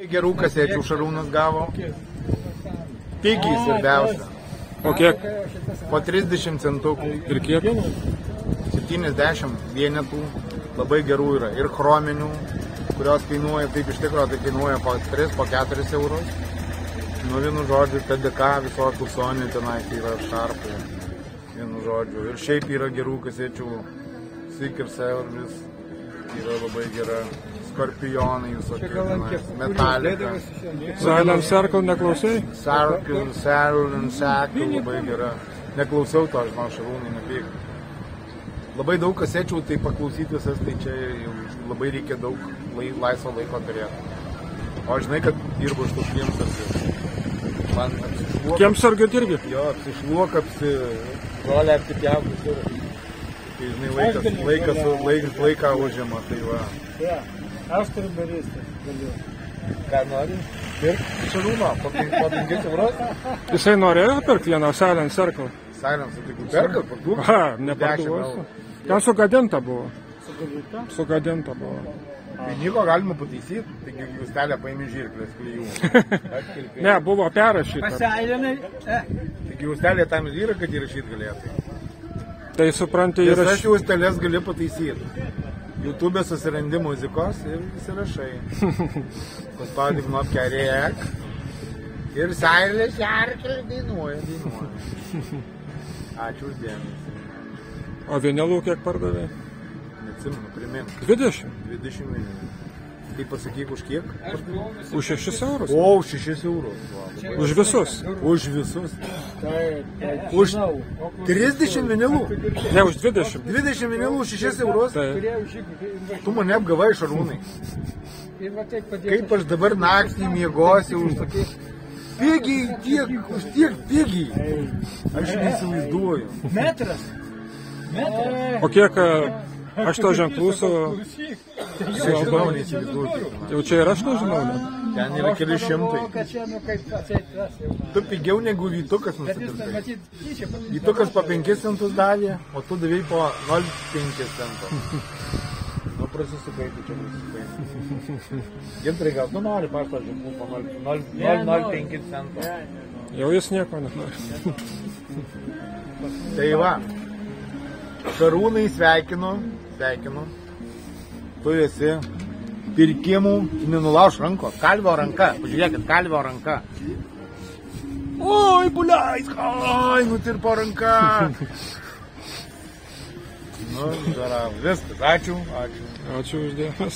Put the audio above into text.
Gerų kasečių Šarūnas gavo. Pigiai svarbiausia. O kiek? Po 30 centukų. Ir kiek? 70 vienetų. Labai gerų yra. Ir chrominių, kurios kainuoja, taip iš tikrųjų, tai kainuoja po 3, po 4 eurus. Nu, vienu žodžiu, TDK, visokių Sony tenai yra šarpai. Vienu žodžiu. Ir šiaip yra gerų kasečių. Seeker Service yra labai gera. Skorpionai visokie tenais. Metalika. Silent Circle neklausai? Silent Circle labai gera. Neklausiau to, aš man Šarūnai nepyk. Labai daug kasečių, tai paklausyti visas, tai čia jau labai reikia daug laisvo laiko turėti. O žinai, kad dirbu iš tų kiemsargių. Man apsišluok. Kiemsargių dirbi? Jo, apsišluok, žolę apsipjauti visur. Tai žinai, laiką užima, tai va. Aš turiu baristą, galiu. Ką nori? Pirk Šarūno, po 5 eurus? Jisai norėjo pirkti vieną Silent Circle? Silent Circle, perkat, parduok? Aha, neparduosiu. Ten sugadinta buvo. Sugadinta? Sugadinta buvo. Tai nieko galima pataisyti, taigi justelę paimi žirklės klijų. Ne, buvo perrašyta. Paseilinai. Taigi justelė tam yra, kad įrašyti galėtų. Tai supranti, Visas justelės gali pataisyti. YouTube'e susirandi muzikos ir įsirašai. Paspaudi knopkę REC ir Silent Circle dainuoja. Ačiū už dėmesį. O vinilų kiek pardavė? Neatsimenu, primink. 20. 20 vinilų. Tai pasakyk už kiek? Už 6 eurus? O, už 6 eurus. Už visus? Už visus. Už 30 vinilų. Ne, už 20. 20 vinilų už 6 eurus. Tu mane apgavai, Šarūnai. Kaip aš dabar naktį miegosiu už tokį... Pigiai, už tiek pigiai. Aš neįsivaizduoju. Metras. O kiek 8 ženklų su... Nežinau, neįsivaizduoju. Jau čia ir aš nežinau, ne? Ten yra keli šimtai. Tu pigiau negu Vytukas nusipirkai. Vytukas po 5 centus davė, o tu davėjai po 0,5 cento. Nu, prasisukai, tu čia prasisukai. Gintrai, gal tu nori pašto ženklų po 0,5 cento? Jau jis nieko nenori. Tai va, Šarūnai sveikinu. Tu esi pirkimų, nenulauš rankos, kalvio ranka, pažiūrėkit, kalvio ranka. Oi, buliais, oi, nutirpo ranka. Nu, viskas, ačiū. Ačiū už dėmesį.